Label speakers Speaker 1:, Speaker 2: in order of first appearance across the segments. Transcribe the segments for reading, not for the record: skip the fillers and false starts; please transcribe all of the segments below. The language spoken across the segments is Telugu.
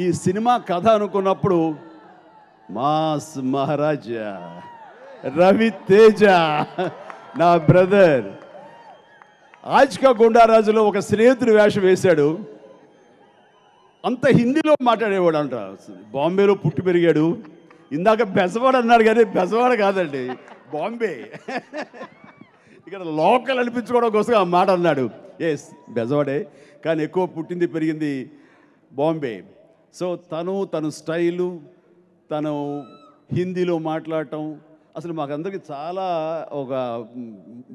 Speaker 1: ఈ సినిమా కథ అనుకున్నప్పుడు మాస్ మహారాజా రవితేజ నా బ్రదర్ ఆజ్కా గుండారాజులో ఒక స్నేహితుడి వేషం వేశాడు. అంత హిందీలో మాట్లాడేవాడు అంట. బాంబేలో పుట్టి పెరిగాడు. ఇందాక బెజవాడ అన్నాడు కానీ బెజవాడ కాదండి, బాంబే. ఇక్కడ లోకల్ అనిపించుకోవడం కోసం ఆ మాట అన్నాడు. ఎస్, బెజవాడే, కానీ ఎక్కువ పుట్టింది పెరిగింది బాంబే. సో తను స్టైలు, తను హిందీలో మాట్లాడటం అసలు మాకందరికి చాలా ఒక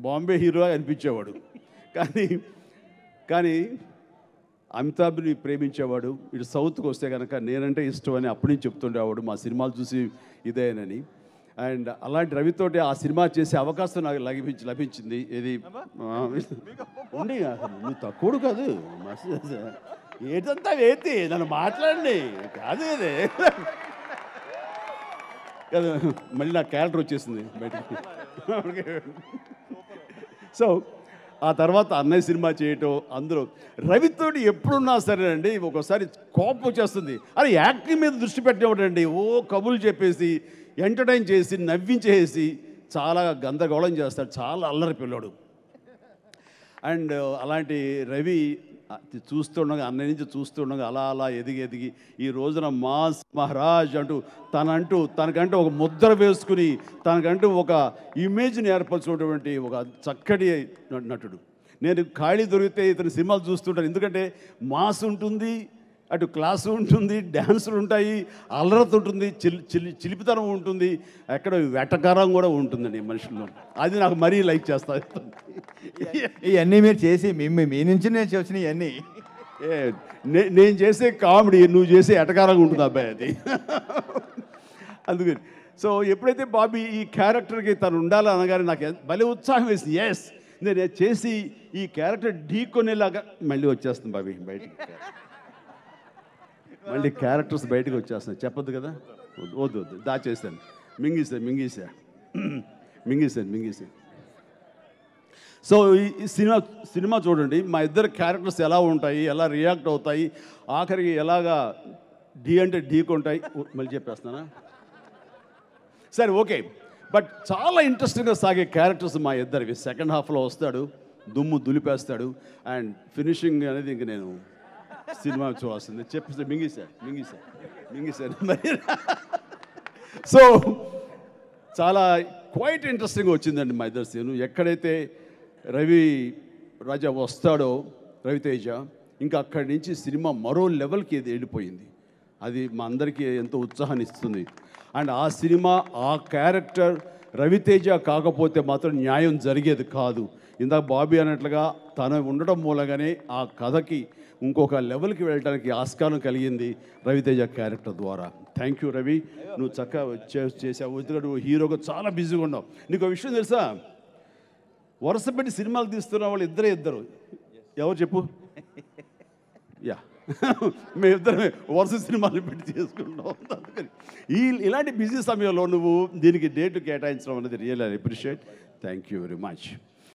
Speaker 1: బాంబే హీరో అనిపించేవాడు. కానీ అమితాబ్ని ప్రేమించేవాడు. ఇటు సౌత్కి వస్తే కనుక నేనంటే ఇష్టం అని అప్పటి నుంచి చెప్తుండేవాడు, మా సినిమాలు చూసి ఇదేనని. అండ్ అలాంటి రవితోటి ఆ సినిమా చేసే అవకాశం నాకు లభించింది. ఇది ఉండి నువ్వు తక్కువ కాదు, ఏదంతా వేతి నన్ను మాట్లాడండి కాదు ఇది కదా. మళ్ళీ నా క్యారెక్టర్ వచ్చేసింది బయటకి. సో ఆ తర్వాత అన్నయ్య సినిమా చేయటం, అందులో రవితోటి ఎప్పుడున్నా సరే అండి ఒక్కోసారి కోపం వచ్చేస్తుంది. అది యాక్టింగ్ మీద దృష్టి పెట్టేవాడండి. ఓ కబుర్లు చెప్పేసి ఎంటర్టైన్ చేసి నవ్వించేసి చాలా గందరగోళం చేస్తాడు. చాలా అల్లరి పిల్లాడు. అండ్ అలాంటి రవి చూస్తుండగా, అన్నయ్య నుంచి చూస్తుండగా అలా ఎదిగి ఈ రోజున మాస్ మహారాజ్ అంటూ తనకంటూ ఒక ముద్ర వేసుకుని తనకంటూ ఒక ఇమేజ్ని ఏర్పరచుకున్నటువంటి ఒక చక్కటి నటుడు. నేను ఖాళీ దొరికితే ఇతని సినిమాలు చూస్తుంటాను. ఎందుకంటే మాస్ ఉంటుంది, అటు క్లాసు ఉంటుంది, డ్యాన్సులు ఉంటాయి, అల్లరత ఉంటుంది, చిలిపితనం ఉంటుంది, ఎక్కడ వెటకారం కూడా ఉంటుందండి మనుషుల్లో. అది నాకు మరీ లైక్ చేస్తాను.
Speaker 2: ఇవన్నీ మీరు చేసి మీ నుంచి నేను వచ్చిన ఇవన్నీ
Speaker 1: నేను చేసే కామెడీ నువ్వు చేసే ఎటకారంగా ఉంటుంది అబ్బాయి అది. అందుకని సో ఎప్పుడైతే బాబీ ఈ క్యారెక్టర్కి తను ఉండాలి అనగానే నాకు భలే ఉత్సాహం వేసింది. ఎస్, నేను చేసి ఈ క్యారెక్టర్ ఢీకొనేలాగా మళ్ళీ వచ్చేస్తుంది బాబీ బయటికి. మళ్ళీ క్యారెక్టర్స్ బయటకు వచ్చేస్తున్నాయి. చెప్పొద్దు కదా, వద్దు దాచేస్తాను. మింగేశాను. సో ఈ సినిమా చూడండి, మా ఇద్దరు క్యారెక్టర్స్ ఎలా ఉంటాయి, ఎలా రియాక్ట్ అవుతాయి, ఆఖరికి ఎలాగా ఢీ అంటే ఢీకొంటాయి. మళ్ళీ చెప్పేస్తానా? సరే, ఓకే. బట్ చాలా ఇంట్రెస్టింగ్గా సాగే క్యారెక్టర్స్ మా ఇద్దరివి. సెకండ్ హాఫ్లో వస్తాడు, దుమ్ము దులిపేస్తాడు, అండ్ ఫినిషింగ్ అనేది ఇంక నేను సినిమా చూడాల్సింది. చెప్పేసి మింగేశాను మరి. సో చాలా క్వైట్ ఇంట్రెస్టింగ్గా వచ్చిందండి మా ఇద్దరు సీను. ఎక్కడైతే రవి రాజా వస్తాడో రవితేజ, ఇంకా అక్కడి నుంచి సినిమా మరో లెవెల్కి ఇది వెళ్ళిపోయింది. అది మా అందరికీ ఎంతో ఉత్సాహాన్ని ఇస్తుంది. అండ్ ఆ సినిమా, ఆ క్యారెక్టర్ రవితేజ కాకపోతే మాత్రం న్యాయం జరిగేది కాదు. ఇందాక బాబీ అన్నట్లుగా తను ఉండటం మూలంగానే ఆ కథకి ఇంకొక లెవెల్కి వెళ్ళడానికి ఆస్కారం కలిగింది రవితేజ క్యారెక్టర్ ద్వారా. థ్యాంక్ యూ రవి, నువ్వు చక్కగా చేసావు. ఎందుకంటే నువ్వు హీరోగా చాలా బిజీగా ఉన్నావు. నీకు ఒక విషయం తెలుసా, వరుస పెట్టి సినిమాలు తీస్తున్న వాళ్ళు ఇద్దరు ఎవరు చెప్పు? యా, మేమిద్దరమే వరుస సినిమాలు పెట్టి చేసుకుంటాం. అందుకని ఇలాంటి బిజీ సమయంలో నువ్వు దీనికి డేట్ కేటాయించడం అనేది real I appreciate. Thank you very much.